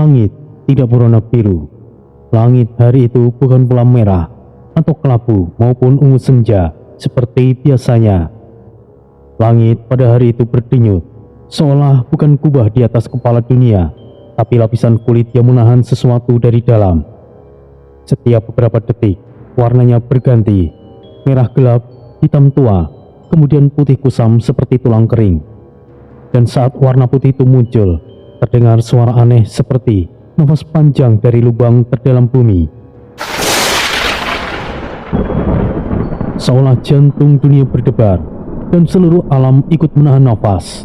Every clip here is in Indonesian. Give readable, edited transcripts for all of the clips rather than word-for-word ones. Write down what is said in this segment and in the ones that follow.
Langit tidak berwarna biru. Langit hari itu bukan pula merah atau kelabu maupun ungu senja seperti biasanya. Langit pada hari itu berdenyut, seolah bukan kubah di atas kepala dunia, tapi lapisan kulit yang menahan sesuatu dari dalam. Setiap beberapa detik, warnanya berganti, merah gelap, hitam tua, kemudian putih kusam seperti tulang kering. Dan saat warna putih itu muncul, terdengar suara aneh seperti nafas panjang dari lubang terdalam bumi. Seolah jantung dunia berdebar dan seluruh alam ikut menahan nafas.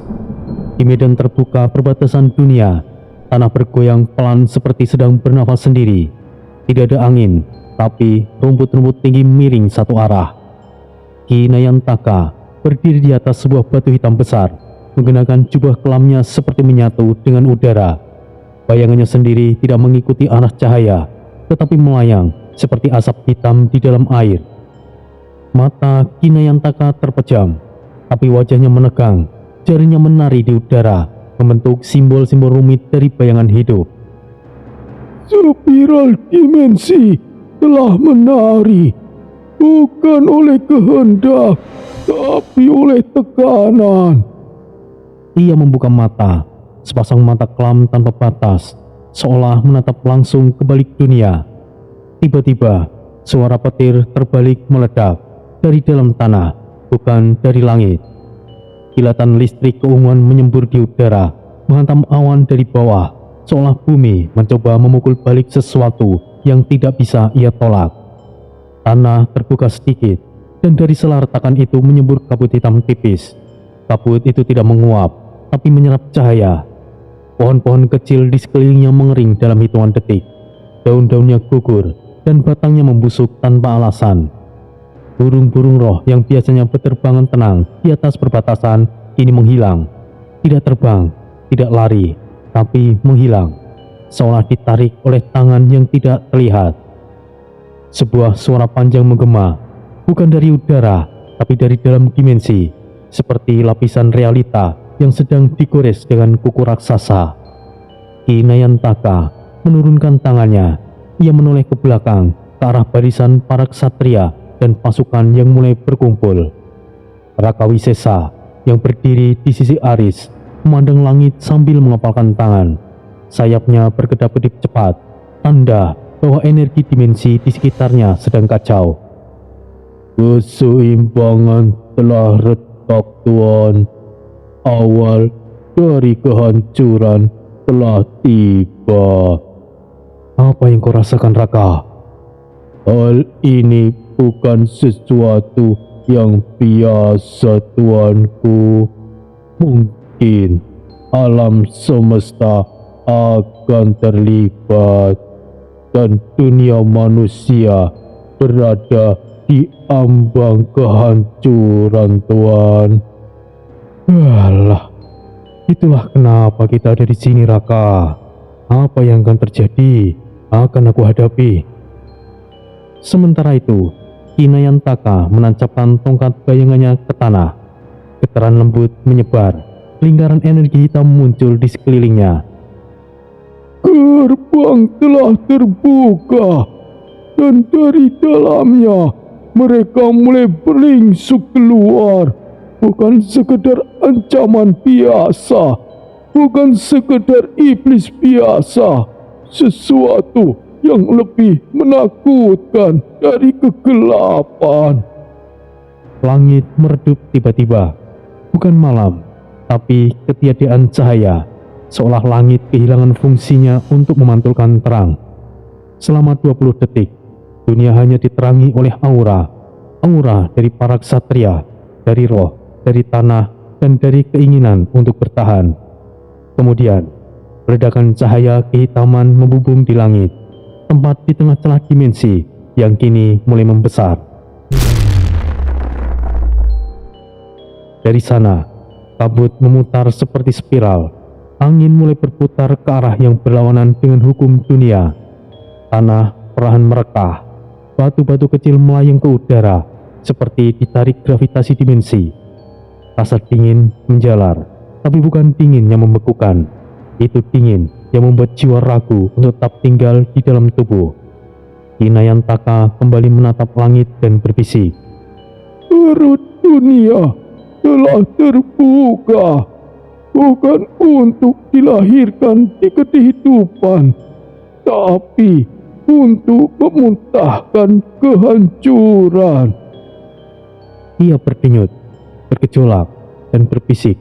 Di medan terbuka perbatasan dunia, tanah bergoyang pelan seperti sedang bernafas sendiri. Tidak ada angin, tapi rumput-rumput tinggi miring satu arah. Ki Nayantaka berdiri di atas sebuah batu hitam besar, mengenakan jubah kelamnya seperti menyatu dengan udara. Bayangannya sendiri tidak mengikuti arah cahaya, tetapi melayang seperti asap hitam di dalam air. Mata Ki Nayantaka terpejam, tapi wajahnya menegang, jarinya menari di udara, membentuk simbol-simbol rumit dari bayangan hidup. Spiral dimensi telah menari, bukan oleh kehendak, tapi oleh tekanan. Ia membuka mata, sepasang mata kelam tanpa batas, seolah menatap langsung ke balik dunia. Tiba-tiba, suara petir terbalik meledak dari dalam tanah, bukan dari langit. Kilatan listrik keunguan menyembur di udara, menghantam awan dari bawah, seolah bumi mencoba memukul balik sesuatu yang tidak bisa ia tolak. Tanah terbuka sedikit, dan dari sela retakan itu menyembur kabut hitam tipis. Kabut itu tidak menguap, tapi menyerap cahaya. Pohon-pohon kecil di sekelilingnya mengering dalam hitungan detik. Daun-daunnya gugur dan batangnya membusuk tanpa alasan. Burung-burung roh yang biasanya berterbangan tenang di atas perbatasan kini menghilang. Tidak terbang, tidak lari, tapi menghilang, seolah ditarik oleh tangan yang tidak terlihat. Sebuah suara panjang menggema, bukan dari udara, tapi dari dalam dimensi, seperti lapisan realita yang sedang digores dengan kuku raksasa. Ki Nayantaka menurunkan tangannya. Ia menoleh ke belakang, ke arah barisan para ksatria dan pasukan yang mulai berkumpul. Raka Wisesa yang berdiri di sisi Aris memandang langit sambil mengepalkan tangan. Sayapnya berkedap-kedip cepat, tanda bahwa energi dimensi di sekitarnya sedang kacau. Keseimbangan telah retak, Tuan. Awal dari kehancuran telah tiba. Apa yang kau rasakan, Raka? Hal ini bukan sesuatu yang biasa, tuanku. Mungkin alam semesta akan terlibat dan dunia manusia berada di ambang kehancuran, Tuan. Alah, itulah kenapa kita ada di sini, Raka. Apa yang akan terjadi akan aku hadapi. Sementara itu, Ki Nayantaka menancapkan tongkat bayangannya ke tanah. Getaran lembut menyebar, lingkaran energi hitam muncul di sekelilingnya. Gerbang telah terbuka dan dari dalamnya mereka mulai beringsuk keluar. Bukan sekedar ancaman biasa, bukan sekedar iblis biasa, sesuatu yang lebih menakutkan dari kegelapan. Langit meredup tiba-tiba, bukan malam, tapi ketiadaan cahaya, seolah langit kehilangan fungsinya untuk memantulkan terang. Selama 20 detik, dunia hanya diterangi oleh aura dari para ksatria, dari roh, dari tanah, dan dari keinginan untuk bertahan. Kemudian, ledakan cahaya kehitaman membubung di langit, tempat di tengah celah dimensi yang kini mulai membesar. Dari sana, kabut memutar seperti spiral. Angin mulai berputar ke arah yang berlawanan dengan hukum dunia. Tanah perlahan merekah. Batu-batu kecil melayang ke udara, seperti ditarik gravitasi dimensi. Rasa dingin menjalar, tapi bukan dingin yang membekukan. Itu dingin yang membuat jiwa ragu untuk tetap tinggal di dalam tubuh. Ki Nayantaka kembali menatap langit dan berbisik. Perut dunia telah terbuka, bukan untuk dilahirkan di kehidupan, tapi untuk memuntahkan kehancuran. Ia berdenyut, bergejolak, dan berbisik,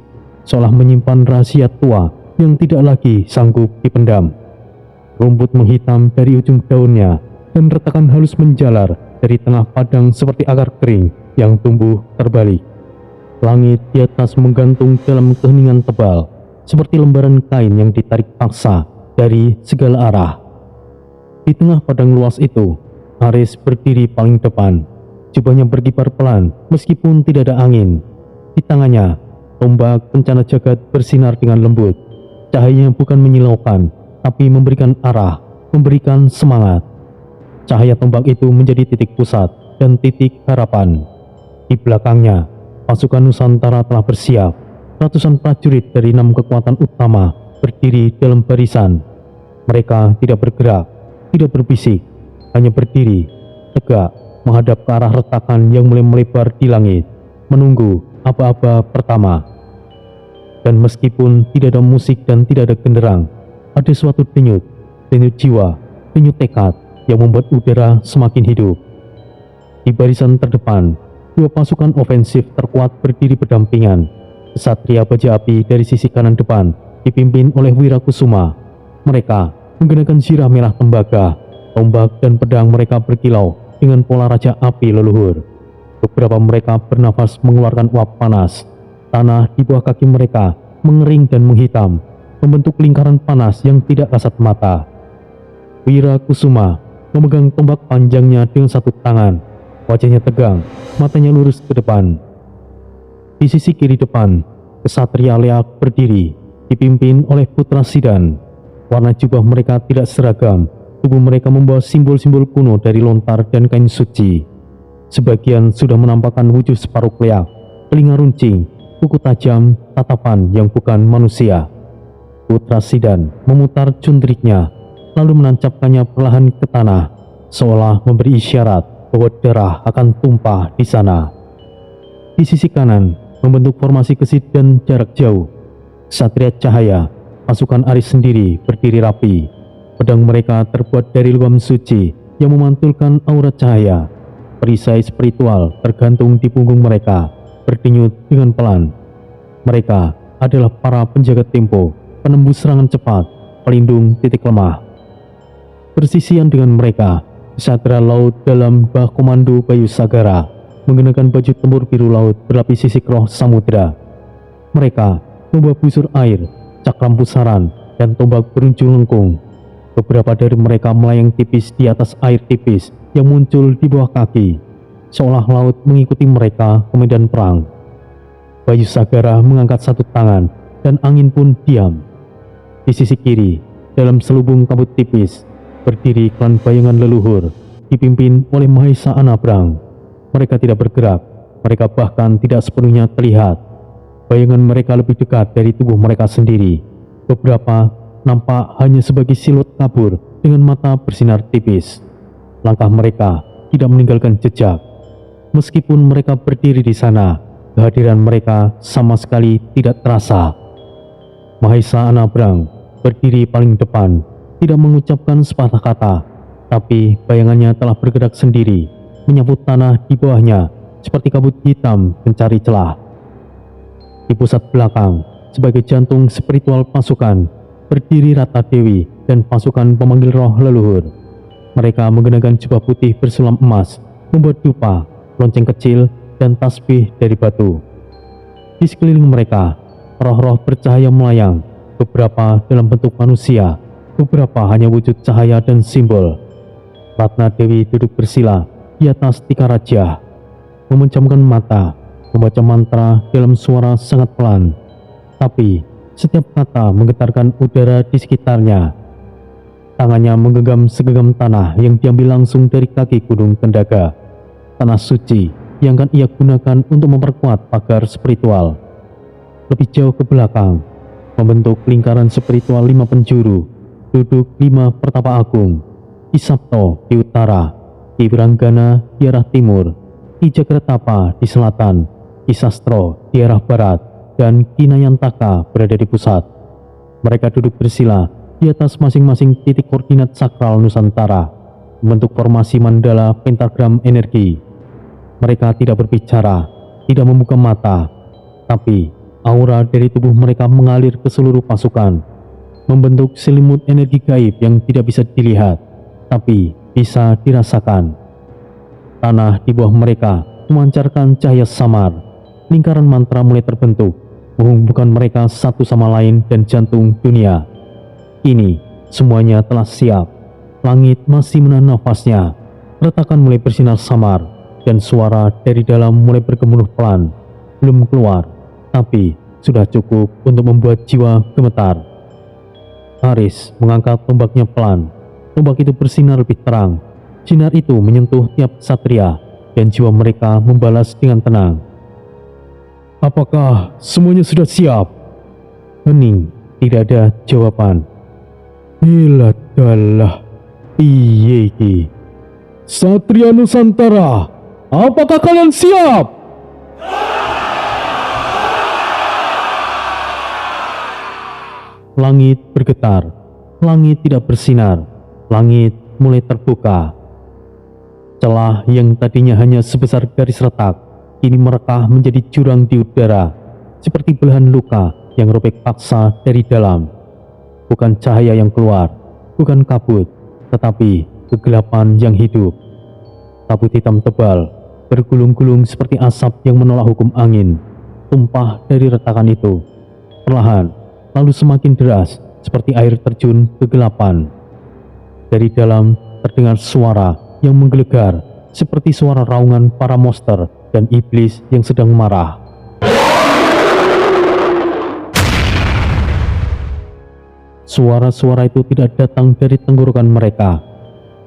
seolah menyimpan rahasia tua yang tidak lagi sanggup dipendam. Rumput menghitam dari ujung daunnya, dan retakan halus menjalar dari tengah padang seperti akar kering yang tumbuh terbalik. Langit di atas menggantung dalam keheningan tebal, seperti lembaran kain yang ditarik paksa dari segala arah. Di tengah padang luas itu, Aris berdiri paling depan. Jubahnya berkibar pelan meskipun tidak ada angin. Di tangannya, tombak bencana jagat bersinar dengan lembut. Cahayanya bukan menyilaukan, tapi memberikan arah, memberikan semangat. Cahaya tombak itu menjadi titik pusat dan titik harapan. Di belakangnya, pasukan Nusantara telah bersiap. Ratusan prajurit dari 6 kekuatan utama berdiri dalam barisan. Mereka tidak bergerak, tidak berbisik, hanya berdiri, tegak, menghadap ke arah retakan yang mulai melebar di langit, menunggu aba-aba pertama. Dan meskipun tidak ada musik dan tidak ada genderang, ada suatu denyut jiwa, denyut tekad yang membuat udara semakin hidup. Di barisan terdepan, 2 pasukan ofensif terkuat berdiri berdampingan. Kesatria Baja Api dari sisi kanan depan dipimpin oleh Wirakusuma. Mereka menggunakan zirah merah tembaga, tombak dan pedang mereka berkilau dengan pola Raja Api leluhur. Beberapa mereka bernafas mengeluarkan uap panas. Tanah di bawah kaki mereka mengering dan menghitam, membentuk lingkaran panas yang tidak kasat mata. Wirakusuma memegang tombak panjangnya dengan satu tangan. Wajahnya tegang, matanya lurus ke depan. Di sisi kiri depan, Kesatria Leak berdiri, dipimpin oleh Putra Sidan. Warna jubah mereka tidak seragam, tubuh mereka membawa simbol-simbol kuno dari lontar dan kain suci. Sebagian sudah menampakkan wujud separuh leak, telinga runcing, kuku tajam, tatapan yang bukan manusia. Putra Sidan memutar cuntriknya, lalu menancapkannya perlahan ke tanah, seolah memberi isyarat bahwa darah akan tumpah di sana. Di sisi kanan, membentuk formasi kesit dan jarak jauh, Ksatria Cahaya, pasukan Aris sendiri berdiri rapi. Pedang mereka terbuat dari lubang suci yang memantulkan aura cahaya. Perisai spiritual tergantung di punggung mereka, berdenyut dengan pelan. Mereka adalah para penjaga tempo, penembus serangan cepat, pelindung titik lemah. Bersisian dengan mereka, Ksatria Laut dalam Bah Komando Bayu Sagara menggunakan baju tempur biru laut berlapis sisik roh samudera. Mereka membawa busur air, cakram pusaran, dan tombak berunjung lengkung. Beberapa dari mereka melayang tipis di atas air tipis yang muncul di bawah kaki, seolah laut mengikuti mereka ke medan perang. Bayu Sagara mengangkat satu tangan, dan angin pun diam. Di sisi kiri, dalam selubung kabut tipis, berdiri klan bayangan leluhur, dipimpin oleh Mahesa Anabrang. Mereka tidak bergerak, mereka bahkan tidak sepenuhnya terlihat. Bayangan mereka lebih dekat dari tubuh mereka sendiri. Beberapa nampak hanya sebagai siluet kabur dengan mata bersinar tipis. Langkah mereka tidak meninggalkan jejak. Meskipun mereka berdiri di sana, kehadiran mereka sama sekali tidak terasa. Mahesa Anabrang berdiri paling depan, tidak mengucapkan sepatah kata, tapi bayangannya telah bergerak sendiri, menyapu tanah di bawahnya seperti kabut hitam mencari celah. Di pusat belakang, sebagai jantung spiritual pasukan, berdiri Rata Dewi dan pasukan pemanggil roh leluhur. Mereka menggunakan jubah putih bersulam emas, membuat dupa, lonceng kecil, dan tasbih dari batu. Di sekeliling mereka, roh-roh bercahaya melayang, beberapa dalam bentuk manusia, beberapa hanya wujud cahaya dan simbol. Ratna Dewi duduk bersila di atas Tikaraja, memejamkan mata, membaca mantra dalam suara sangat pelan, tapi setiap kata menggetarkan udara di sekitarnya. Tangannya menggenggam segenggam tanah yang diambil langsung dari kaki Gunung Kendaga, tanah suci yang akan ia gunakan untuk memperkuat pagar spiritual. Lebih jauh ke belakang, membentuk lingkaran spiritual 5 penjuru, duduk 5 pertapa agung, Ki Sabto di utara, Ki Wiranggana di arah timur, Ki Jagratapa di selatan, Ki Sastro di arah barat, dan Ki Nayantaka berada di pusat. Mereka duduk bersila di atas masing-masing titik koordinat sakral Nusantara, membentuk formasi mandala pentagram energi. Mereka tidak berbicara, tidak membuka mata, tapi aura dari tubuh mereka mengalir ke seluruh pasukan, membentuk selimut energi gaib yang tidak bisa dilihat, tapi bisa dirasakan. Tanah di bawah mereka memancarkan cahaya samar. Lingkaran mantra mulai terbentuk, menghubungkan mereka satu sama lain dan jantung dunia. Kini semuanya telah siap. Langit masih menahan nafasnya. Retakan mulai bersinar samar, dan suara dari dalam mulai bergemuruh pelan. Belum keluar, tapi sudah cukup untuk membuat jiwa gemetar. Haris mengangkat tombaknya pelan. Tombak itu bersinar lebih terang. Sinar itu menyentuh tiap satria, dan jiwa mereka membalas dengan tenang. Apakah semuanya sudah siap? Hening, tidak ada jawaban. Iladalah, piye iki? Satria Nusantara, apakah kalian siap? Langit bergetar, langit tidak bersinar, langit mulai terbuka. Celah yang tadinya hanya sebesar garis retak, kini merekah menjadi jurang di udara, seperti belahan luka yang robek paksa dari dalam. Bukan cahaya yang keluar, bukan kabut, tetapi kegelapan yang hidup. Kabut hitam tebal, bergulung-gulung seperti asap yang menolak hukum angin, tumpah dari retakan itu. Perlahan, lalu semakin deras, seperti air terjun kegelapan. Dari dalam terdengar suara yang menggelegar, seperti suara raungan para monster dan iblis yang sedang marah. Suara-suara itu tidak datang dari tenggorokan mereka.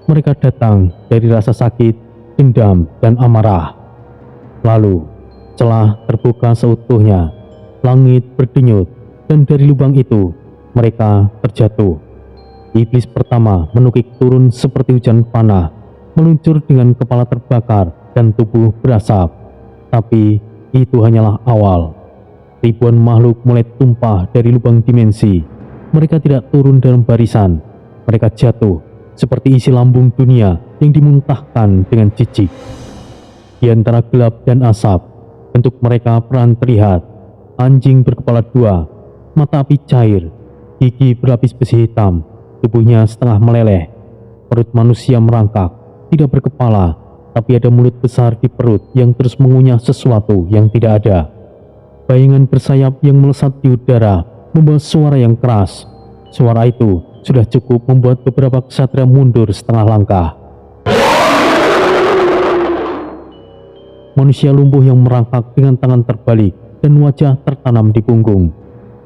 Mereka datang dari rasa sakit, dendam, dan amarah. Lalu, celah terbuka seutuhnya. Langit berdenyut, dan dari lubang itu, mereka terjatuh. Iblis pertama menukik turun seperti hujan panah, meluncur dengan kepala terbakar dan tubuh berasap. Tapi itu hanyalah awal. Ribuan makhluk mulai tumpah dari lubang dimensi. Mereka tidak turun dalam barisan. Mereka jatuh seperti isi lambung dunia yang dimuntahkan dengan jijik. Di antara gelap dan asap, bentuk mereka perlahan terlihat. Anjing berkepala 2, mata api cair, gigi berlapis besi hitam, tubuhnya setengah meleleh. Perut manusia merangkak, tidak berkepala, tapi ada mulut besar di perut yang terus mengunyah sesuatu yang tidak ada. Bayangan bersayap yang melesat di udara membawa suara yang keras. Suara itu sudah cukup membuat beberapa ksatria mundur setengah langkah. Manusia lumpuh yang merangkak dengan tangan terbalik dan wajah tertanam di punggung.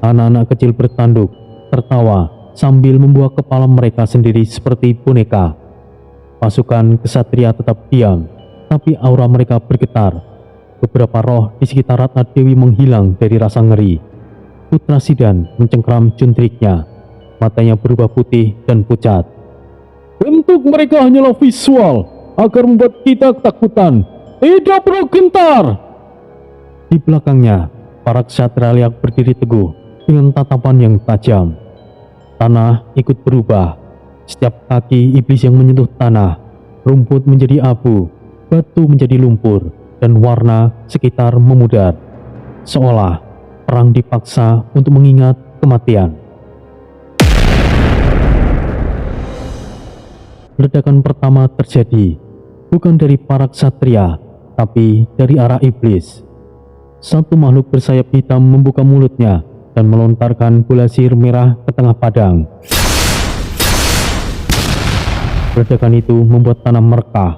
Anak-anak kecil bertanduk, tertawa sambil membawa kepala mereka sendiri seperti boneka. Pasukan kesatria tetap diam, tapi aura mereka bergetar. Beberapa roh di sekitar Ratna Dewi menghilang dari rasa ngeri. Putra Sidan mencengkram juntriknya. Matanya berubah putih dan pucat. Bentuk mereka hanyalah visual, agar membuat kita ketakutan. Tidak perlu gentar. Di belakangnya, para ksatria liak berdiri teguh dengan tatapan yang tajam. Tanah ikut berubah. Setiap kaki iblis yang menyentuh tanah, rumput menjadi abu, batu menjadi lumpur, dan warna sekitar memudar. Seolah perang dipaksa untuk mengingat kematian. Ledakan pertama terjadi, bukan dari para ksatria, tapi dari arah iblis. Satu makhluk bersayap hitam membuka mulutnya dan melontarkan bola sihir merah ke tengah padang. Ledakan itu membuat tanah merekah,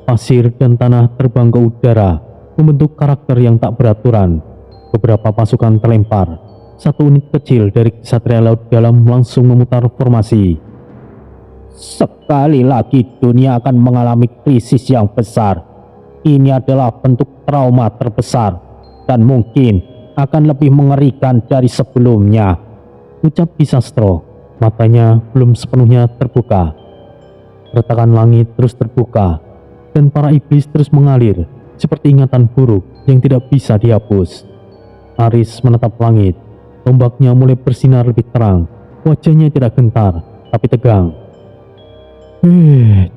pasir dan tanah terbang ke udara, membentuk karakter yang tak beraturan. Beberapa pasukan terlempar. Satu unit kecil dari ksatria laut dalam langsung memutar formasi. Sekali lagi dunia akan mengalami krisis yang besar. Ini adalah bentuk trauma terbesar dan mungkin akan lebih mengerikan dari sebelumnya, ucap Ki Sastro. Matanya belum sepenuhnya terbuka. Retakan langit terus terbuka, dan para iblis terus mengalir seperti ingatan buruk yang tidak bisa dihapus. Aris menatap langit. Tombaknya mulai bersinar lebih terang. Wajahnya tidak gentar, tapi tegang.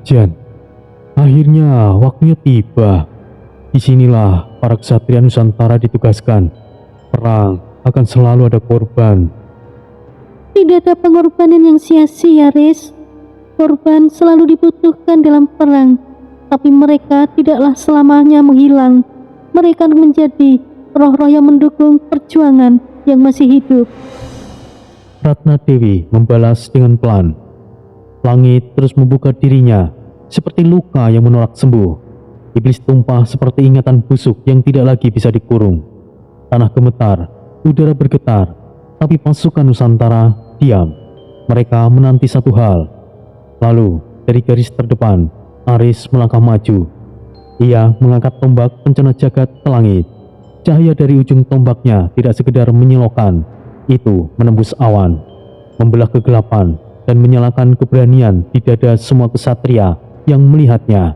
Jan, akhirnya waktunya tiba. Disinilah para ksatria Nusantara ditugaskan. Perang akan selalu ada korban. Tidak ada pengorbanan yang sia-sia, Riz. Korban selalu dibutuhkan dalam perang, tapi mereka tidaklah selamanya menghilang. Mereka menjadi roh-roh yang mendukung perjuangan yang masih hidup. Ratna Dewi membalas dengan pelan. Langit terus membuka dirinya, seperti luka yang menolak sembuh. Iblis tumpah seperti ingatan busuk yang tidak lagi bisa dikurung. Tanah gemetar, udara bergetar, tapi pasukan Nusantara diam. Mereka menanti satu hal. Lalu, dari garis terdepan, Aris melangkah maju. Ia mengangkat tombak pencana jagat ke langit. Cahaya dari ujung tombaknya tidak sekedar menyilaukan, itu menembus awan, membelah kegelapan, dan menyalakan keberanian di dada semua kesatria yang melihatnya.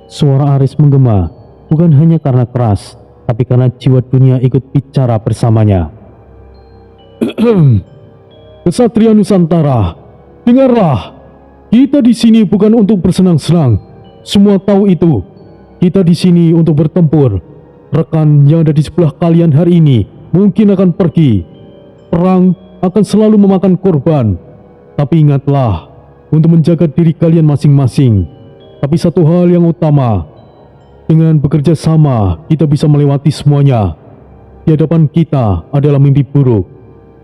Suara Aris menggema, bukan hanya karena keras, tapi karena jiwa dunia ikut bicara bersamanya. Kesatria Nusantara, dengarlah. Kita di sini bukan untuk bersenang-senang. Semua tahu itu. Kita di sini untuk bertempur. Rekan yang ada di sebelah kalian hari ini mungkin akan pergi. Perang akan selalu memakan korban. Tapi ingatlah untuk menjaga diri kalian masing-masing. Tapi satu hal yang utama, dengan bekerja sama kita bisa melewati semuanya. Di hadapan kita adalah mimpi buruk,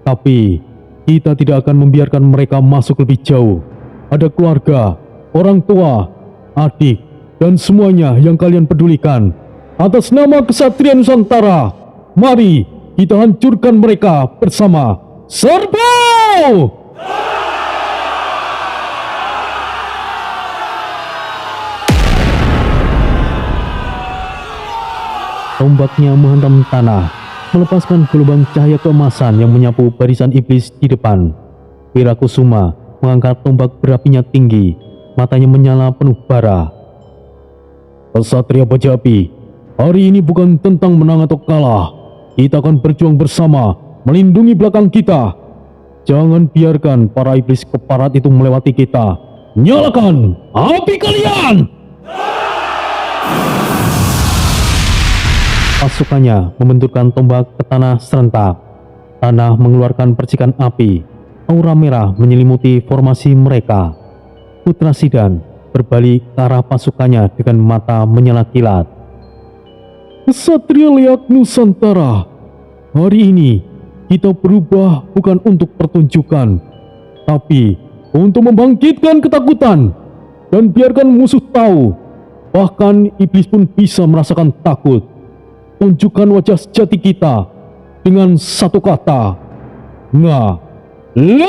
tapi kita tidak akan membiarkan mereka masuk lebih jauh. Ada keluarga, orang tua, adik, dan semuanya yang kalian pedulikan. Atas nama Kesatria Nusantara, mari kita hancurkan mereka bersama. Serbu! Tombaknya menghantam tanah, melepaskan gelombang cahaya keemasan yang menyapu barisan iblis di depan. Wirakusuma mengangkat tombak berapinya tinggi, matanya menyala penuh bara. Kesatria Bajapi, hari ini bukan tentang menang atau kalah. Kita akan berjuang bersama, melindungi belakang kita. Jangan biarkan para iblis keparat itu melewati kita. Nyalakan api kalian! Pasukannya membenturkan tombak ke tanah serentak. Tanah mengeluarkan percikan api. Aura merah menyelimuti formasi mereka. Putra Sidan berbalik ke arah pasukannya dengan mata menyala kilat. Kesatria Leak Nusantara, hari ini kita berubah bukan untuk pertunjukan, tapi untuk membangkitkan ketakutan. Dan biarkan musuh tahu, bahkan iblis pun bisa merasakan takut. Tunjukkan wajah sejati kita dengan satu kata, Ngalengkas!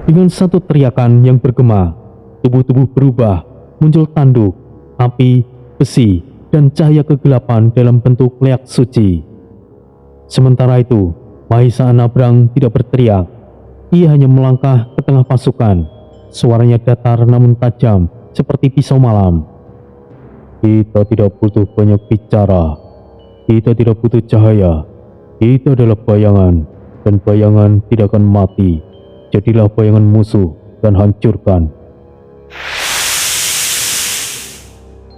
Dengan satu teriakan yang bergema, tubuh-tubuh berubah, muncul tanduk, api, besi, dan cahaya kegelapan dalam bentuk leak suci. Sementara itu, Mahisa Anabrang tidak berteriak. Ia hanya melangkah ke tengah pasukan. Suaranya datar namun tajam, seperti pisau malam. Kita tidak butuh banyak bicara. Kita tidak butuh cahaya. Kita adalah bayangan, dan bayangan tidak akan mati. Jadilah bayangan musuh dan hancurkan.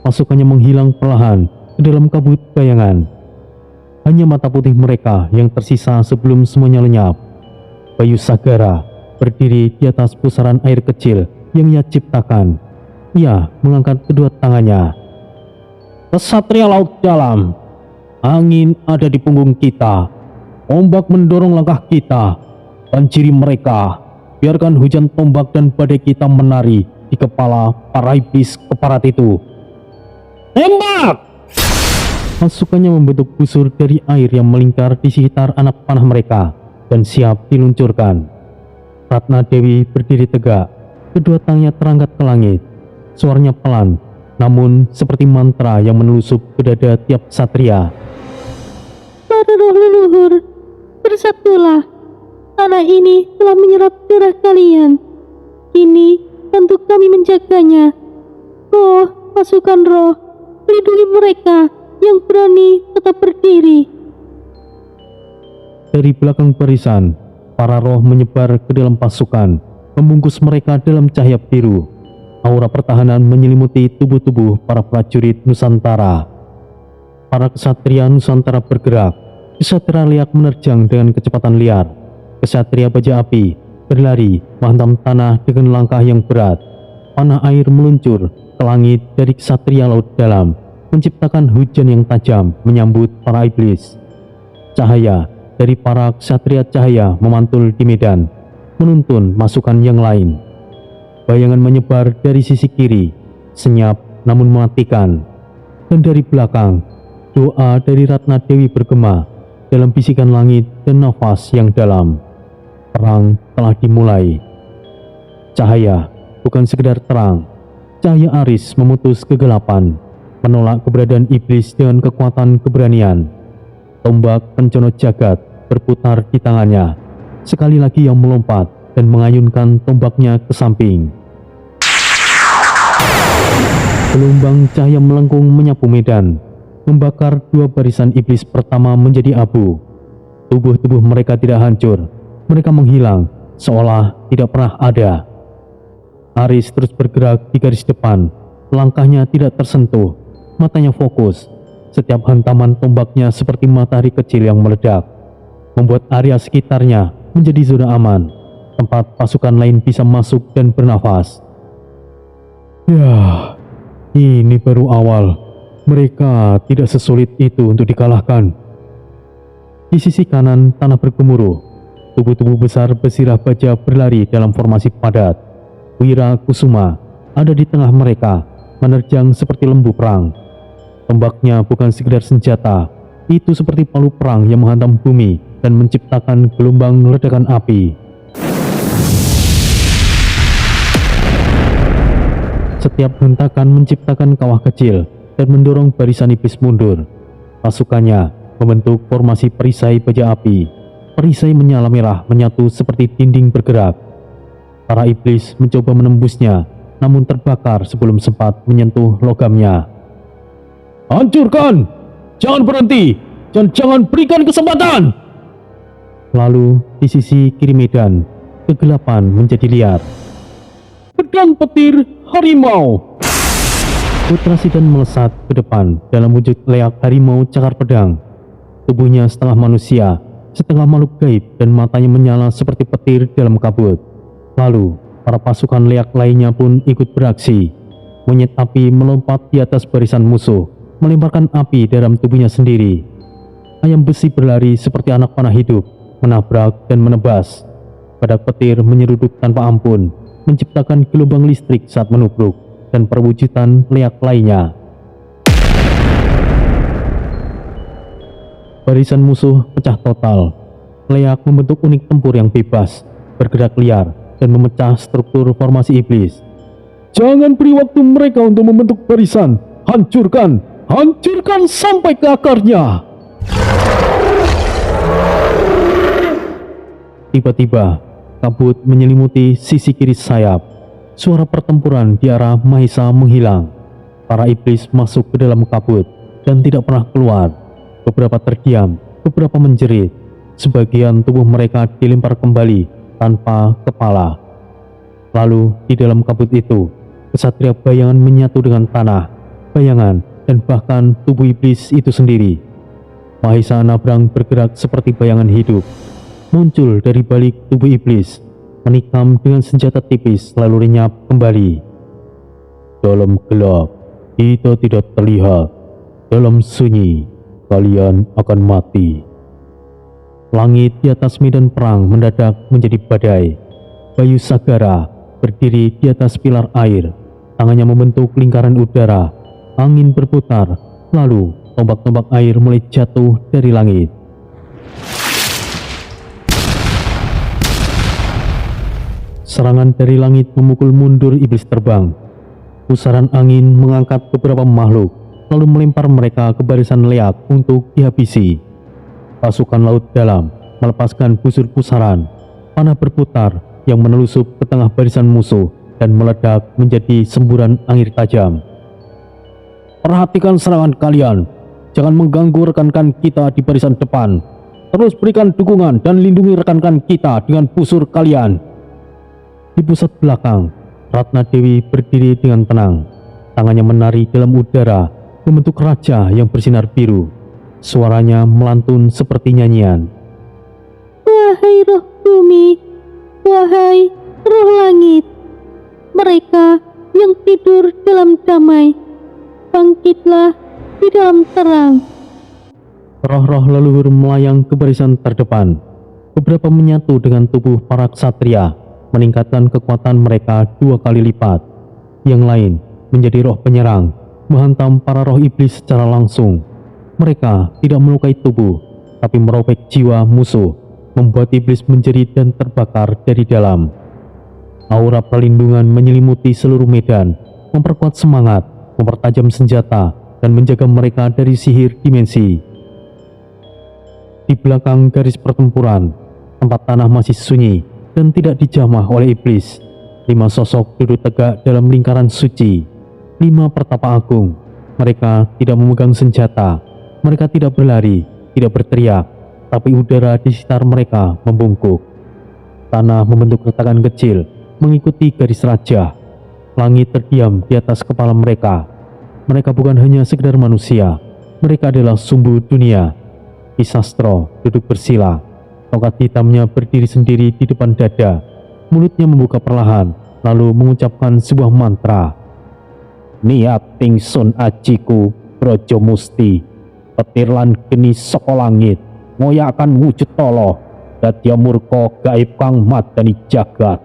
Pasukannya menghilang perlahan ke dalam kabut bayangan. Hanya mata putih mereka yang tersisa sebelum semuanya lenyap. Bayu Sagara berdiri di atas pusaran air kecil yang ia ciptakan. Ia mengangkat kedua tangannya. Kesatria Laut Dalam, angin ada di punggung kita. Ombak mendorong langkah kita. Banjiri mereka, biarkan hujan tombak dan badai kita menari di kepala para iblis keparat itu. Tembak! Pasukannya membentuk busur dari air yang melingkar di sekitar anak panah mereka dan siap diluncurkan. Ratna Dewi berdiri tegak, kedua tangannya terangkat ke langit. Suaranya pelan, namun seperti mantra yang menelusup ke dada tiap satria. leluhur, bersatulah. Tanah ini telah menyerap darah kalian. Kini bantu kami menjaganya. Roh, pasukan roh, lindungi mereka yang berani tetap berdiri. Dari belakang barisan, para roh menyebar ke dalam pasukan, membungkus mereka dalam cahaya biru. Aura pertahanan menyelimuti tubuh-tubuh para prajurit Nusantara. Para kesatria Nusantara bergerak. Kesatria Leak menerjang dengan kecepatan liar. Kesatria Baja Api berlari menghantam tanah dengan langkah yang berat. Panah air meluncur ke langit dari kesatria laut dalam, menciptakan hujan yang tajam menyambut para iblis. Cahaya dari para kesatria cahaya memantul di medan, menuntun masukan yang lain. Bayangan menyebar dari sisi kiri, senyap namun mematikan. Dan dari belakang, doa dari Ratna Dewi bergema dalam bisikan langit dan nafas yang dalam. Perang telah dimulai. Cahaya bukan sekedar terang. Cahaya Aris memutus kegelapan, menolak keberadaan iblis dengan kekuatan keberanian. Tombak pencono jagat berputar di tangannya. Sekali lagi yang melompat dan mengayunkan tombaknya ke samping. Gelombang cahaya melengkung menyapu medan, membakar dua barisan iblis pertama menjadi abu. Tubuh-tubuh mereka tidak hancur. Mereka menghilang, seolah tidak pernah ada. Aris terus bergerak di garis depan. Langkahnya tidak tersentuh, matanya fokus. Setiap hantaman tombaknya seperti matahari kecil yang meledak, membuat area sekitarnya menjadi zona aman, tempat pasukan lain bisa masuk dan bernafas. Ya, ini baru awal. Mereka tidak sesulit itu untuk dikalahkan. Di sisi kanan tanah bergemuruh. Tubuh-tubuh besar Besirah Baja berlari dalam formasi padat. Wira Kusuma ada di tengah mereka, menerjang seperti lembu perang. Tombaknya bukan sekedar senjata, itu seperti palu perang yang menghantam bumi dan menciptakan gelombang ledakan api. Setiap hentakan menciptakan kawah kecil dan mendorong barisan iblis mundur. Pasukannya membentuk formasi perisai baja api. Perisai menyala merah menyatu seperti dinding bergerak. Para iblis mencoba menembusnya, namun terbakar sebelum sempat menyentuh logamnya. Hancurkan! Jangan berhenti! Dan jangan berikan kesempatan! Lalu di sisi kiri medan, kegelapan menjadi liar. Pedang petir harimau! Putra Sidan melesat ke depan dalam wujud leak harimau cakar pedang. Tubuhnya setengah manusia, setengah makhluk gaib, dan matanya menyala seperti petir dalam kabut. Lalu para pasukan leak lainnya pun ikut beraksi. Monyet api melompat di atas barisan musuh, melemparkan api dalam tubuhnya sendiri. Ayam besi berlari seperti anak panah hidup, menabrak dan menebas. Badak petir menyeruduk tanpa ampun, menciptakan gelombang listrik saat menubruk, dan perwujudan leak lainnya. Barisan musuh pecah total. Leak membentuk unit tempur yang bebas, bergerak liar, dan memecah struktur formasi iblis. Jangan beri waktu mereka untuk membentuk barisan. Hancurkan! Hancurkan sampai ke akarnya! Tiba-tiba, kabut menyelimuti sisi kiri sayap. Suara pertempuran di arah Mahesa menghilang. Para iblis masuk ke dalam kabut dan tidak pernah keluar. Beberapa terdiam, beberapa menjerit. Sebagian tubuh mereka dilempar kembali tanpa kepala. Lalu di dalam kabut itu, kesatria bayangan menyatu dengan tanah, bayangan, dan bahkan tubuh iblis itu sendiri. Mahesa Nabrang bergerak seperti bayangan hidup, muncul dari balik tubuh iblis, menikam dengan senjata tipis lalu lenyap kembali. Dalam gelap, kita tidak terlihat. Dalam sunyi, kalian akan mati. Langit di atas medan perang mendadak menjadi badai. Bayu Sagara berdiri di atas pilar air, tangannya membentuk lingkaran udara. Angin berputar, lalu tombak-tombak air mulai jatuh dari langit. Serangan dari langit memukul mundur iblis terbang. Pusaran angin mengangkat beberapa makhluk, lalu melempar mereka ke barisan leak untuk dihabisi. Pasukan laut dalam melepaskan busur pusaran, panah berputar yang menelusup ke tengah barisan musuh dan meledak menjadi semburan angin tajam. Perhatikan serangan kalian, jangan mengganggu rekan-rekan kita di barisan depan. Terus berikan dukungan dan lindungi rekan-rekan kita dengan busur kalian. Di pusat belakang, Ratna Dewi berdiri dengan tenang. Tangannya menari dalam udara, membentuk raja yang bersinar biru. Suaranya melantun seperti nyanyian. Wahai roh bumi, wahai roh langit, mereka yang tidur dalam damai, bangkitlah di dalam terang. Roh-roh leluhur melayang ke barisan terdepan. Beberapa menyatu dengan tubuh para ksatria, meningkatkan kekuatan mereka 2 kali lipat. Yang lain menjadi roh penyerang, menghantam para roh iblis secara langsung. Mereka tidak melukai tubuh, tapi merobek jiwa musuh, membuat iblis menjerit dan terbakar dari dalam. Aura perlindungan menyelimuti seluruh medan, memperkuat semangat, mempertajam senjata, dan menjaga mereka dari sihir dimensi. Di belakang garis pertempuran, tempat tanah masih sunyi dan tidak dijamah oleh iblis. 5 sosok duduk tegak dalam lingkaran suci. 5 pertapa agung. Mereka tidak memegang senjata. Mereka tidak berlari, tidak berteriak, tapi udara di sekitar mereka membungkuk. Tanah membentuk retakan kecil mengikuti garis raja. Langit terdiam di atas kepala mereka. Mereka bukan hanya sekedar manusia, mereka adalah sumbu dunia. Kisastro duduk bersila, tongkat hitamnya berdiri sendiri di depan dada. Mulutnya membuka perlahan, lalu mengucapkan sebuah mantra. Niat tingsun ajiku brojo musti, petir lan geni saka langit, ngoyakan wujud tolo, dadya murka gaib kang madani jagat.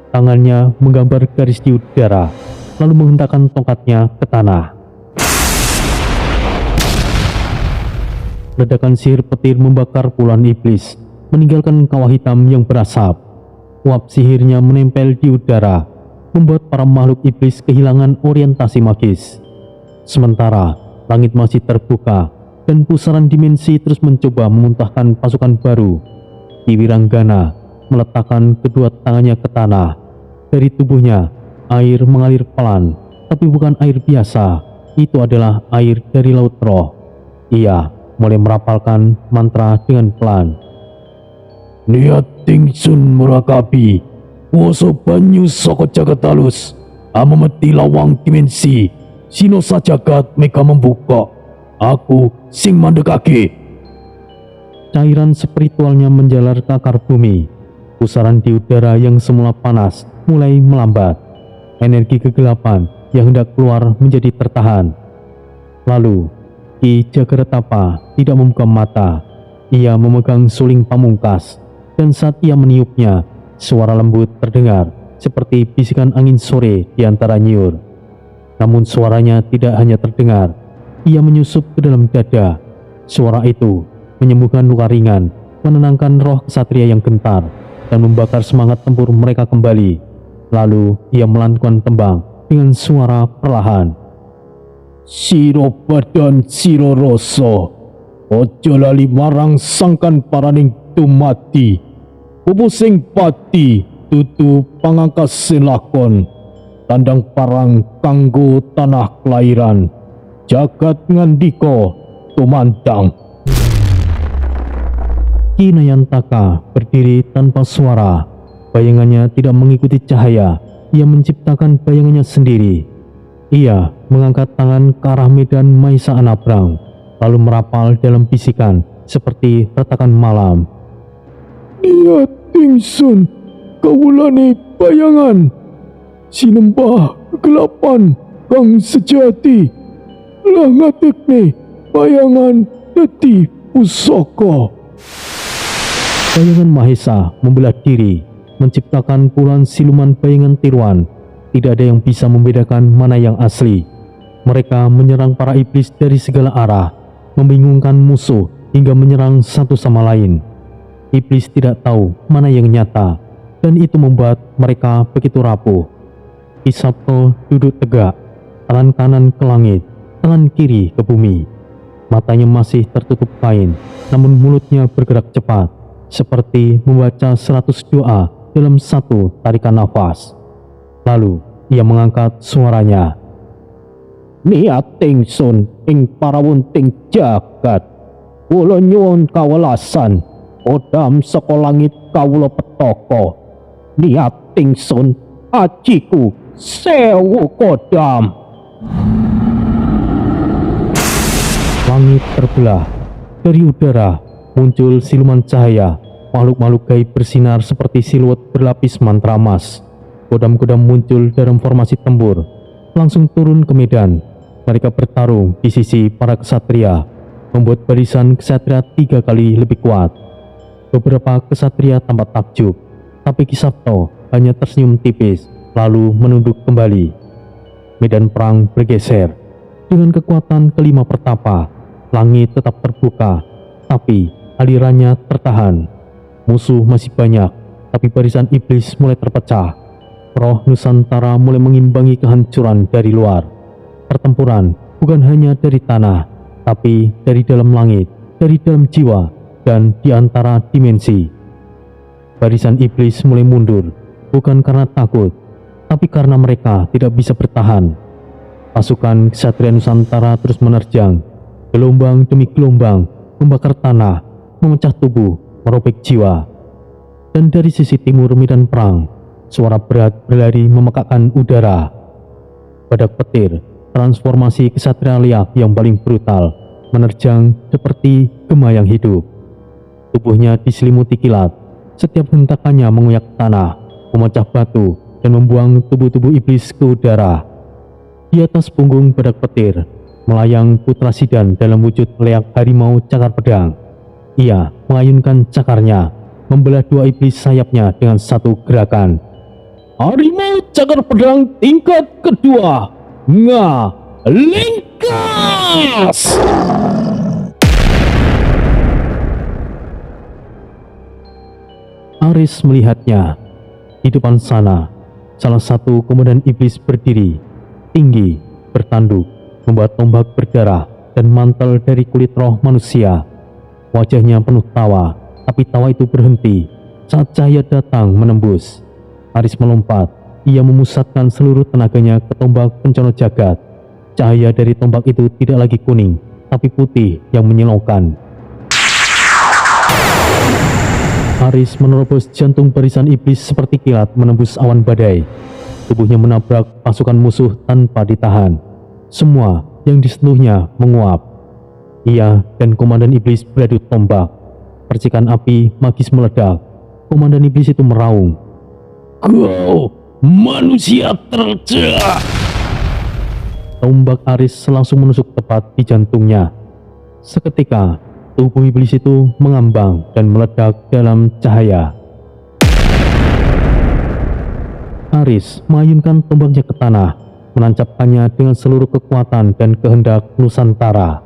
Tangannya menggambar garis di udara, lalu menghentakkan tongkatnya ke tanah. Ledakan sihir petir membakar puluhan iblis, meninggalkan kawah hitam yang berasap. Uap sihirnya menempel di udara, membuat para makhluk iblis kehilangan orientasi magis. Sementara langit masih terbuka dan pusaran dimensi terus mencoba memuntahkan pasukan baru. Ki Wiranggana meletakkan kedua tangannya ke tanah. Dari tubuhnya, air mengalir pelan, tapi bukan air biasa. Itu adalah air dari laut roh. Ia mulai merapalkan mantra dengan pelan. Niat tingsun murakabi, woso banyu saka jagat halus, amemeti lawang dimensi, sino sajagat mega membuka, aku sing mandekake. Cairan spiritualnya menjalar ke akar bumi. Pusaran di udara yang semula panas mulai melambat. Energi kegelapan yang hendak keluar menjadi tertahan. Lalu Ki Jagaretapa tidak membuka mata. Ia memegang suling pamungkas, dan saat ia meniupnya, suara lembut terdengar seperti bisikan angin sore di antara nyiur. Namun suaranya tidak hanya terdengar, ia menyusup ke dalam dada. Suara itu menyembuhkan luka ringan, menenangkan roh ksatria yang gentar, dan membakar semangat tempur mereka kembali. Lalu ia melantunkan tembang dengan suara perlahan. Siro badan siro rasa, ojo lali marang sangkan paraning tumati, pupusing pati tutu pangangkas silakon, tandang parang kanggo tanah kelahiran, jagat ngandika tumandang. Ki Nayantaka berdiri tanpa suara. Bayangannya tidak mengikuti cahaya. Ia menciptakan bayangannya sendiri. Ia mengangkat tangan ke arah medan Maisa Anabrang, lalu merapal dalam bisikan seperti retakan malam. Niat tingsun kawulane bayangan, sinembah kegelapan kang sejati, lah ngatekne bayangan dadi pusaka. Bayangan Mahesa membelah diri, menciptakan puluhan siluman bayangan tiruan. Tidak ada yang bisa membedakan mana yang asli. Mereka menyerang para iblis dari segala arah, membingungkan musuh hingga menyerang satu sama lain. Iblis tidak tahu mana yang nyata, dan itu membuat mereka begitu rapuh. Ki Sabto duduk tegak, tangan kanan ke langit, tangan kiri ke bumi. Matanya masih tertutup kain, namun mulutnya bergerak cepat, seperti membaca 100 doa dalam satu tarikan nafas. Lalu ia mengangkat suaranya. Niat ingsun ing parawunting jagat, kula nyuwun kawelasan, kodam saka langit kawula petaka. Niat ingsun ajiku sewu kodam. Langit terbelah. Dari udara muncul siluman cahaya. Makhluk-makhluk gaib bersinar seperti siluet berlapis mantra emas. Kodam-kodam muncul dalam formasi tempur, langsung turun ke medan. Mereka bertarung di sisi para kesatria, membuat barisan kesatria 3 kali lebih kuat. Beberapa kesatria tampak takjub, tapi Ki Sabto hanya tersenyum tipis, lalu menunduk kembali. Medan perang bergeser. Dengan kekuatan kelima pertapa, langit tetap terbuka, tapi alirannya tertahan. Musuh masih banyak, tapi barisan iblis mulai terpecah. Roh Nusantara mulai mengimbangi kehancuran dari luar. Pertempuran bukan hanya dari tanah, tapi dari dalam langit, dari dalam jiwa, dan di antara dimensi. Barisan iblis mulai mundur, bukan karena takut, tapi karena mereka tidak bisa bertahan. Pasukan Ksatria Nusantara terus menerjang, gelombang demi gelombang, membakar tanah, memecah tubuh, merobek jiwa. Dan dari sisi timur medan perang, suara berat berlari memekakkan udara. Badak petir, transformasi Ksatria liak yang paling brutal, menerjang seperti gema yang hidup. Tubuhnya diselimuti kilat, setiap hentakannya mengoyak tanah, memecah batu, dan membuang tubuh-tubuh iblis ke udara. Di atas punggung badak petir, melayang Putra Sidan dalam wujud leak harimau cakar pedang. Ia mengayunkan cakarnya, membelah 2 iblis sayapnya dengan satu gerakan. Harimau cakar pedang tingkat kedua, Ngalingkas! Aris melihatnya. Di depan sana, salah satu komandan iblis berdiri, tinggi, bertanduk, membawa tombak berdarah dan mantel dari kulit roh manusia. Wajahnya penuh tawa, tapi tawa itu berhenti saat cahaya datang menembus. Aris melompat, ia memusatkan seluruh tenaganya ke tombak pencono jagat. Cahaya dari tombak itu tidak lagi kuning, tapi putih yang menyilaukan. Aris menerobos jantung barisan iblis seperti kilat menembus awan badai. Tubuhnya menabrak pasukan musuh tanpa ditahan. Semua yang disentuhnya menguap. Ia dan komandan iblis beradu tombak. Percikan api magis meledak. Komandan iblis itu meraung. Kau manusia tercela! Tombak Aris langsung menusuk tepat di jantungnya. Seketika, tubuh iblis itu mengambang dan meledak dalam cahaya. Aris mengayunkan tombaknya ke tanah, menancapkannya dengan seluruh kekuatan dan kehendak Nusantara.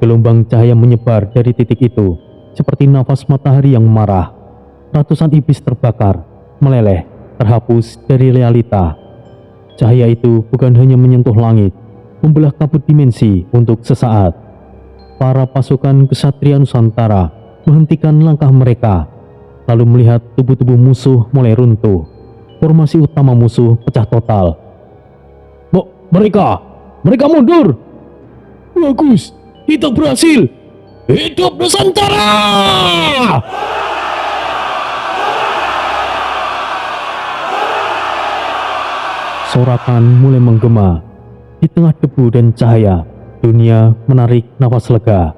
Gelombang cahaya menyebar dari titik itu, seperti nafas matahari yang marah. Ratusan iblis terbakar, meleleh, terhapus dari realita. Cahaya itu bukan hanya menyentuh langit, membelah kabut dimensi untuk sesaat. Para pasukan Ksatria Nusantara menghentikan langkah mereka, lalu melihat tubuh-tubuh musuh mulai runtuh. Formasi utama musuh pecah total. Mereka mundur! Bagus, kita berhasil! Hidup Nusantara! Sorakan mulai menggema. Di tengah debu dan cahaya, dunia menarik nafas lega.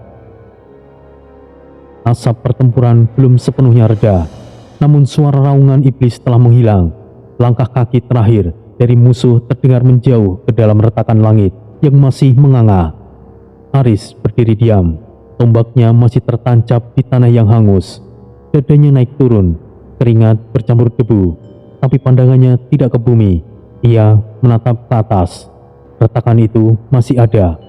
Asap pertempuran belum sepenuhnya reda, namun suara raungan iblis telah menghilang. Langkah kaki terakhir dari musuh terdengar menjauh ke dalam retakan langit yang masih menganga. Aris berdiri diam, tombaknya masih tertancap di tanah yang hangus. Dadanya naik turun, keringat bercampur debu, tapi pandangannya tidak ke bumi. Ia menatap ke atas. Retakan itu masih ada.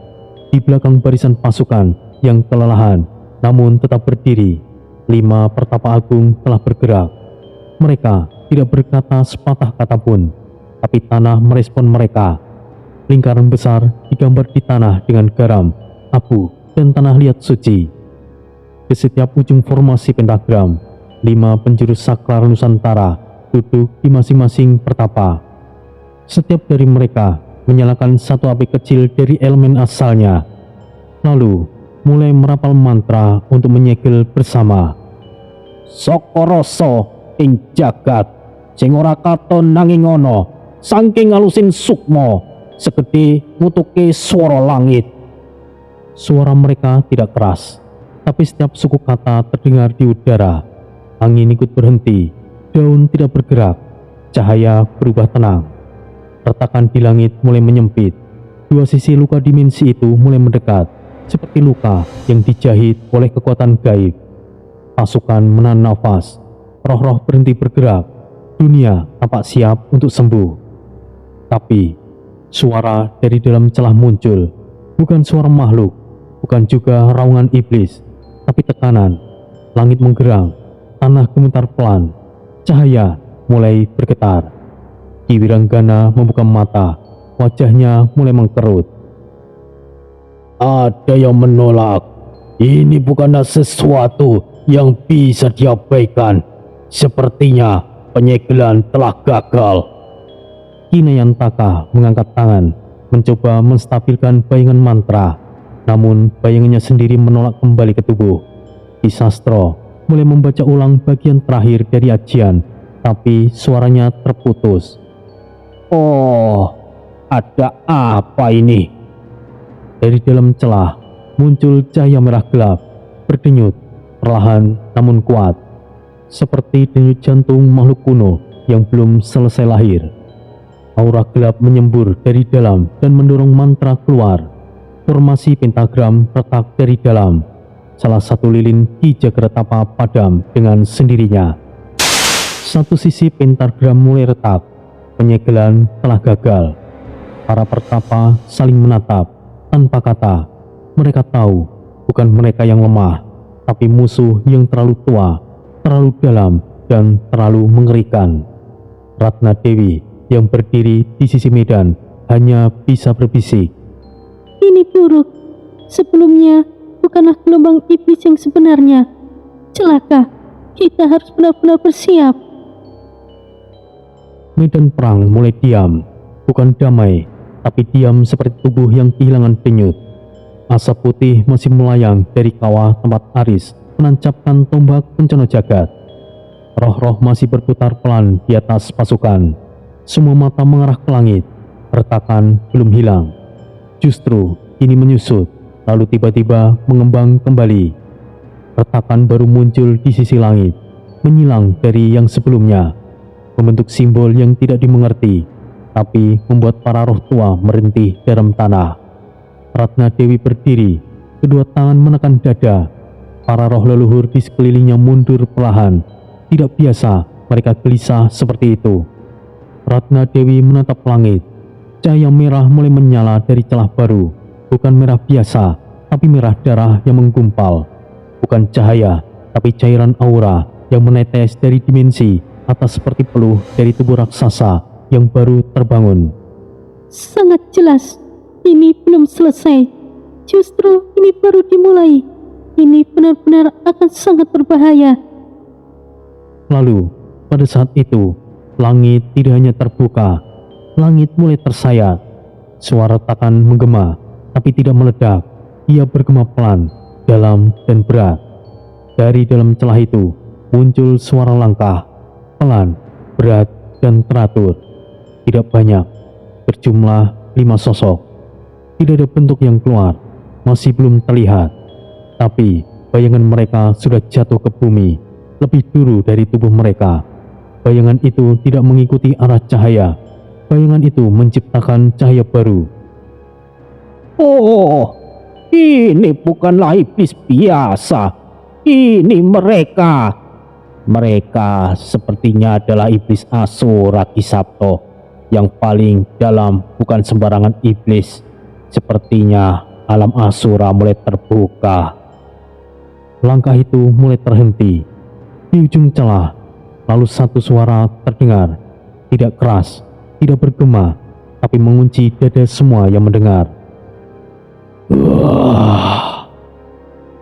Di belakang barisan pasukan yang kelelahan, namun tetap berdiri, 5 pertapa agung telah bergerak. Mereka tidak berkata sepatah kata pun, tapi tanah merespon mereka. Lingkaran besar digambar di tanah dengan garam, abu, dan tanah liat suci. Di setiap ujung formasi pentagram, 5 penjuru saklar Nusantara duduk di masing-masing pertapa. Setiap dari mereka menyalakan satu api kecil dari elemen asalnya, lalu mulai merapal mantra untuk menyegel bersama. Sokoroso ing jagat sing ora katon nanging ana, saking alusin sukma segede ngutuke swara langit. Suara mereka tidak keras, tapi setiap suku kata terdengar di udara. Angin ikut berhenti, daun tidak bergerak, cahaya berubah tenang. Retakan di langit mulai menyempit, dua sisi luka dimensi itu mulai mendekat, seperti luka yang dijahit oleh kekuatan gaib. Pasukan menahan nafas, roh-roh berhenti bergerak, dunia tampak siap untuk sembuh. Tapi, suara dari dalam celah muncul, bukan suara makhluk, bukan juga raungan iblis, tapi tekanan. Langit menggerang, tanah gemetar pelan, cahaya mulai bergetar. Ki Wiranggana membuka mata, wajahnya mulai mengkerut. Ada yang menolak. Ini bukanlah sesuatu yang bisa diabaikan. Sepertinya penyegelan telah gagal. Ki Nayantaka mengangkat tangan, mencoba menstabilkan bayangan mantra, namun bayangannya sendiri menolak kembali ke tubuh. Ki Sastro mulai membaca ulang bagian terakhir dari ajian, tapi suaranya terputus. Oh, ada apa ini? Dari dalam celah muncul cahaya merah gelap, berdenyut, perlahan namun kuat, seperti denyut jantung makhluk kuno yang belum selesai lahir. Aura gelap menyembur dari dalam dan mendorong mantra keluar. Formasi pentagram retak dari dalam. Salah satu lilin Ki Jagratapa padam dengan sendirinya. Satu sisi pentagram mulai retak. Penyegelan telah gagal. Para pertapa saling menatap tanpa kata. Mereka tahu bukan mereka yang lemah, tapi musuh yang terlalu tua, terlalu dalam, dan terlalu mengerikan. Ratna Dewi yang berdiri di sisi medan hanya bisa berbisik. Ini buruk. Sebelumnya bukanlah gelombang iblis yang sebenarnya. Celaka. Kita harus benar-benar bersiap. Medan perang mulai diam, bukan damai, tapi diam seperti tubuh yang kehilangan denyut. Asap putih masih melayang dari kawah tempat Aris menancapkan tombak bencana jagat. Roh-roh masih berputar pelan di atas pasukan. Semua mata mengarah ke langit. Retakan belum hilang. Justru ini menyusut, lalu tiba-tiba mengembang kembali. Retakan baru muncul di sisi langit, menyilang dari yang sebelumnya, membentuk simbol yang tidak dimengerti, tapi membuat para roh tua merintih dalam tanah. Ratna Dewi berdiri, kedua tangan menekan dada. Para roh leluhur di sekelilingnya mundur perlahan. Tidak biasa mereka gelisah seperti itu. Ratna Dewi menatap langit. Cahaya merah mulai menyala dari celah baru. Bukan merah biasa, tapi merah darah yang menggumpal. Bukan cahaya, tapi cairan aura yang menetes dari dimensi atas seperti peluh dari tubuh raksasa yang baru terbangun. Sangat jelas, ini belum selesai. Justru ini baru dimulai. Ini benar-benar akan sangat berbahaya. Lalu, pada saat itu, langit tidak hanya terbuka, langit mulai tersayat. Suara retakan menggema, tapi tidak meledak. Ia bergema pelan, dalam, dan berat. Dari dalam celah itu, muncul suara langkah, pelan, berat, dan teratur. Tidak banyak, berjumlah 5 sosok. Tidak ada bentuk yang keluar, masih belum terlihat. Tapi bayangan mereka sudah jatuh ke bumi, lebih dulu dari tubuh mereka. Bayangan itu tidak mengikuti arah cahaya. Bayangan itu menciptakan cahaya baru. Oh, ini bukanlah iblis biasa. Ini mereka. Mereka sepertinya adalah iblis Asura Ki Sabto. Yang paling dalam bukan sembarangan iblis. Sepertinya alam Asura mulai terbuka. Langkah itu mulai terhenti. Di ujung celah, lalu satu suara terdengar. Tidak keras, tidak bergema, tapi mengunci dada semua yang mendengar.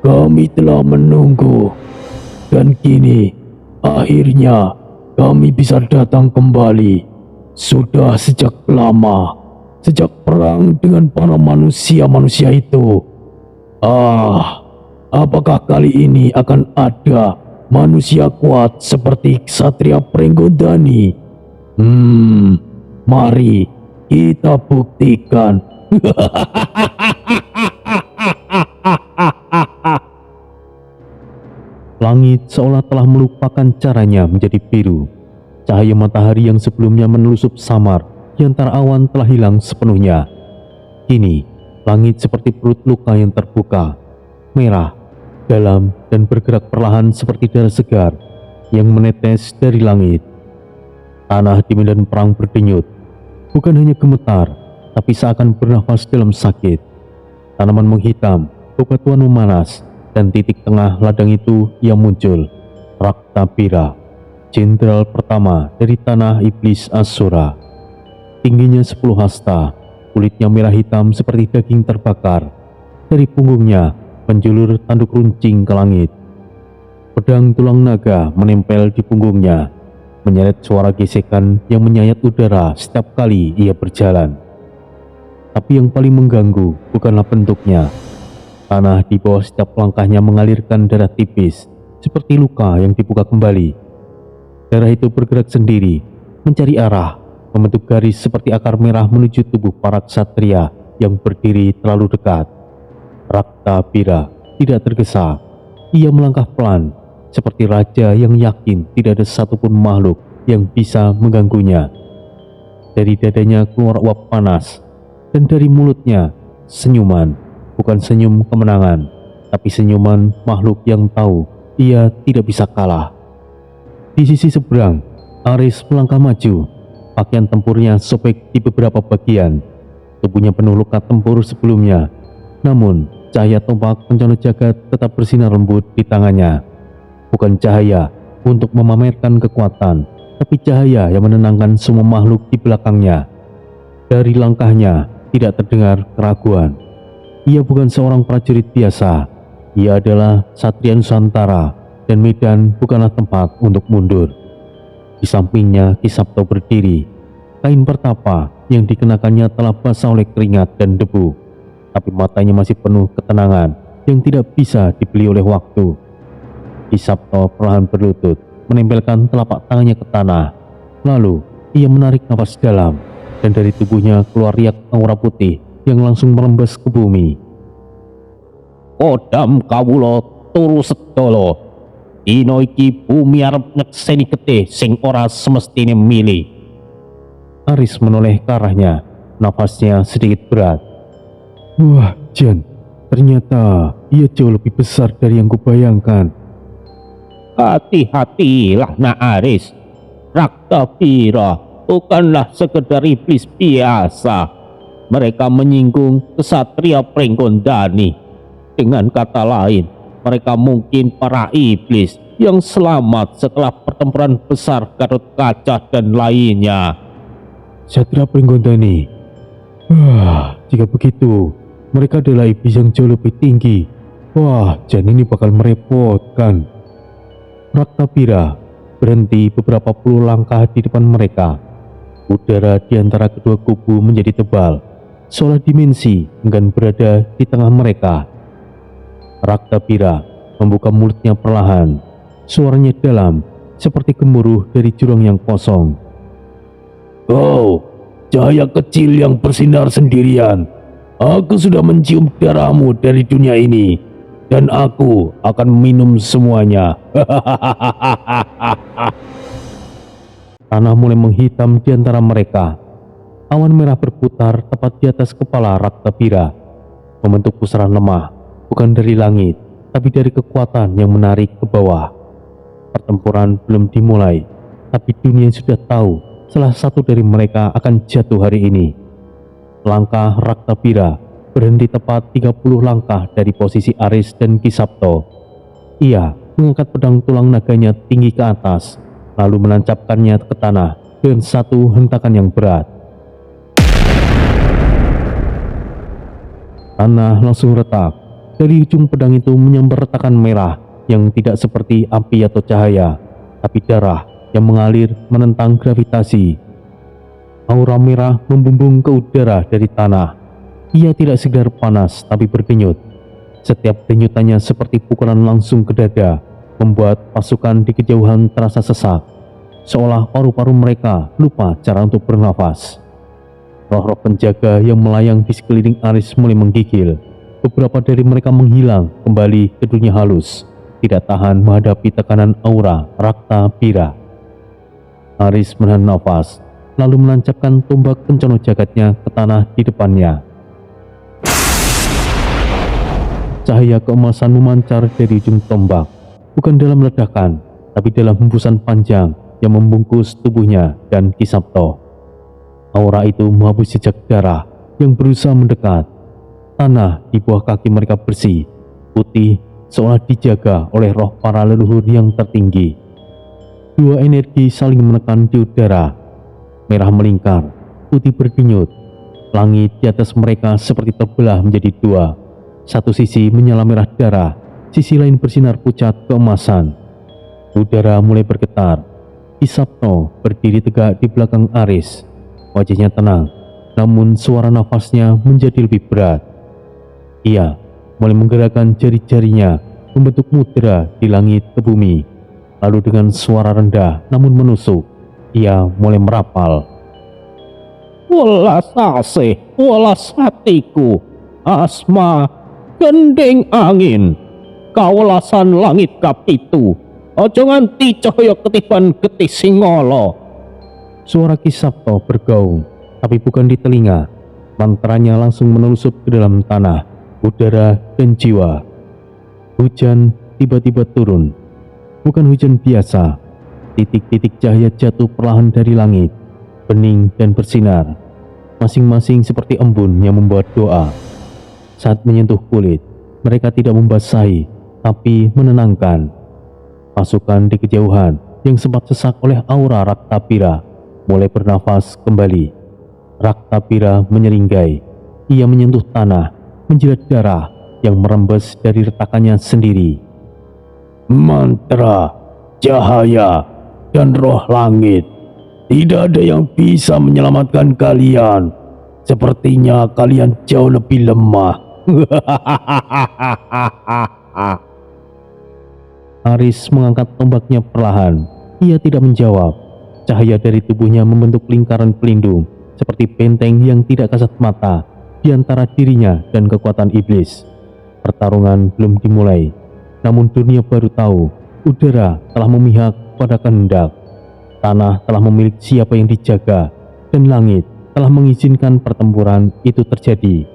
kami telah menunggu. Dan kini, akhirnya kami bisa datang kembali. Sudah sejak lama, sejak perang dengan para manusia-manusia itu. Apakah kali ini akan ada manusia kuat seperti Ksatria Pringgondani? Mari kita buktikan. Langit seolah telah melupakan caranya menjadi biru. Cahaya matahari yang sebelumnya menelusup samar di antara awan telah hilang sepenuhnya. Kini, langit seperti perut luka yang terbuka, merah, dalam dan bergerak perlahan seperti darah segar yang menetes dari langit. Tanah di medan perang berdenyut, bukan hanya gemetar, tapi seakan bernafas dalam sakit. Tanaman menghitam, bebatuan memanas, dan titik tengah ladang itu yang muncul, Raktabira, jenderal pertama dari tanah iblis Asura. Tingginya 10 hasta, kulitnya merah hitam seperti daging terbakar. Dari punggungnya menjulur tanduk runcing ke langit. Pedang tulang naga menempel di punggungnya, menyeret suara gesekan yang menyayat udara setiap kali ia berjalan. Tapi yang paling mengganggu bukanlah bentuknya. Tanah di bawah setiap langkahnya mengalirkan darah tipis, seperti luka yang dibuka kembali. Darah itu bergerak sendiri, mencari arah, membentuk garis seperti akar merah menuju tubuh para ksatria yang berdiri terlalu dekat. Raktabira tidak tergesa. Ia melangkah pelan, seperti raja yang yakin tidak ada satupun makhluk yang bisa mengganggunya. Dari dadanya keluar uap panas, dan dari mulutnya senyuman, bukan senyum kemenangan, tapi senyuman makhluk yang tahu ia tidak bisa kalah. Di sisi seberang, Aris melangkah maju. Pakaian tempurnya sobek di beberapa bagian. Tubuhnya penuh luka tempur sebelumnya. Namun, cahaya tombak pencana jagat tetap bersinar lembut di tangannya. Bukan cahaya untuk memamerkan kekuatan, tapi cahaya yang menenangkan semua makhluk di belakangnya. Dari langkahnya tidak terdengar keraguan. Ia bukan seorang prajurit biasa. Ia adalah Satria Nusantara, dan medan bukanlah tempat untuk mundur. Di sampingnya Ki Sabto berdiri. Kain pertapa yang dikenakannya telah basah oleh keringat dan debu, tapi matanya masih penuh ketenangan yang tidak bisa dibeli oleh waktu. Ki Sabto perlahan berlutut, menempelkan telapak tangannya ke tanah. Lalu ia menarik nafas dalam, dan dari tubuhnya keluar riak aura putih yang langsung merembes ke bumi. Kodam kawula turu sedolo. Dina iki bumi arep nyekseni getih sing ora semestine milih. Aris menoleh ke arahnya, nafasnya sedikit berat. Wah, Jan, ternyata ia jauh lebih besar dari yang kubayangkan. Hati-hatilah nak Aris. Raktabira bukanlah sekedar iblis biasa. Mereka menyinggung Ksatria Pringgondani. Dengan kata lain, mereka mungkin para iblis yang selamat setelah pertempuran besar Gatot Kaca dan lainnya. Ksatria Pringgondani. Wah, jika begitu, mereka adalah iblis yang jauh lebih tinggi. Wah, Jan ini bakal merepotkan. Raktabira berhenti beberapa puluh langkah di depan mereka. Udara di antara kedua kubu menjadi tebal, seolah dimensi enggan berada di tengah mereka. Raktabira membuka mulutnya perlahan. Suaranya dalam, seperti gemuruh dari jurang yang kosong. Kau, cahaya kecil yang bersinar sendirian. Aku sudah mencium darahmu dari dunia ini, dan aku akan minum semuanya. Tanah mulai menghitam di antara mereka. Awan merah berputar tepat di atas kepala Raktabira, membentuk pusaran lemah, bukan dari langit, tapi dari kekuatan yang menarik ke bawah. Pertempuran belum dimulai, tapi dunia sudah tahu salah satu dari mereka akan jatuh hari ini. Langkah Raktabira berhenti tepat 30 langkah dari posisi Aris dan Ki Sabto. Ia mengangkat pedang tulang naganya tinggi ke atas, lalu menancapkannya ke tanah dengan satu hentakan yang berat. Tanah langsung retak, Dari ujung pedang itu menyambar retakan merah yang tidak seperti api atau cahaya, tapi darah yang mengalir menentang gravitasi. Aura merah membumbung ke udara dari tanah. Ia tidak sekedar panas tapi berdenyut. Setiap denyutannya seperti pukulan langsung ke dada, membuat pasukan di kejauhan terasa sesak, seolah paru-paru mereka lupa cara untuk bernafas. Roh-roh penjaga yang melayang di sekeliling Aris mulai menggigil. Beberapa dari mereka menghilang kembali ke dunia halus, tidak tahan menghadapi tekanan aura Rakta Pira. Aris menahan nafas, lalu menancapkan tombak pencono jagatnya ke tanah di depannya. Cahaya keemasan memancar dari ujung tombak, bukan dalam ledakan, tapi dalam hembusan panjang yang membungkus tubuhnya dan Kisabto. Aura itu menghapus jejak darah yang berusaha mendekat. Tanah di bawah kaki mereka bersih, putih, seolah dijaga oleh roh para leluhur yang tertinggi. Dua energi saling menekan di udara. Merah melingkar, putih berdenyut. Langit di atas mereka seperti terbelah menjadi dua. Satu sisi menyala merah darah, sisi lain bersinar pucat keemasan. Udara mulai bergetar. Kisabto berdiri tegak di belakang Aris. Wajahnya tenang, namun suara nafasnya menjadi lebih berat. Ia mulai menggerakkan jari-jarinya membentuk mudra di langit ke bumi. Lalu dengan suara rendah namun menusuk, ia mulai merapal. Welas asih, welas hatiku, asma, gending angin, kawelasan langit kapitu, ojo nganti cahaya ketiban getih singolo. Suara Kisabto bergaung, tapi bukan di telinga. Mantranya langsung menelusup ke dalam tanah, udara, dan jiwa. Hujan tiba-tiba turun. Bukan hujan biasa. Titik-titik cahaya jatuh perlahan dari langit, bening dan bersinar, masing-masing seperti embun yang membuat doa. Saat menyentuh kulit, mereka tidak membasahi, tapi menenangkan. Pasukan di kejauhan yang sempat sesak oleh aura Raktapira mulai bernafas kembali. Raktapira menyeringai. Ia menyentuh tanah, menjilat darah yang merembes dari retakannya sendiri. Mantra, cahaya, dan roh langit. Tidak ada yang bisa menyelamatkan kalian. Sepertinya kalian jauh lebih lemah. Aris mengangkat tombaknya perlahan. Ia tidak menjawab. Cahaya dari tubuhnya membentuk lingkaran pelindung, seperti benteng yang tidak kasat mata di antara dirinya dan kekuatan iblis. Pertarungan belum dimulai, namun dunia baru tahu udara telah memihak pada kehendak. Tanah telah memilih siapa yang dijaga, dan langit telah mengizinkan pertempuran itu terjadi.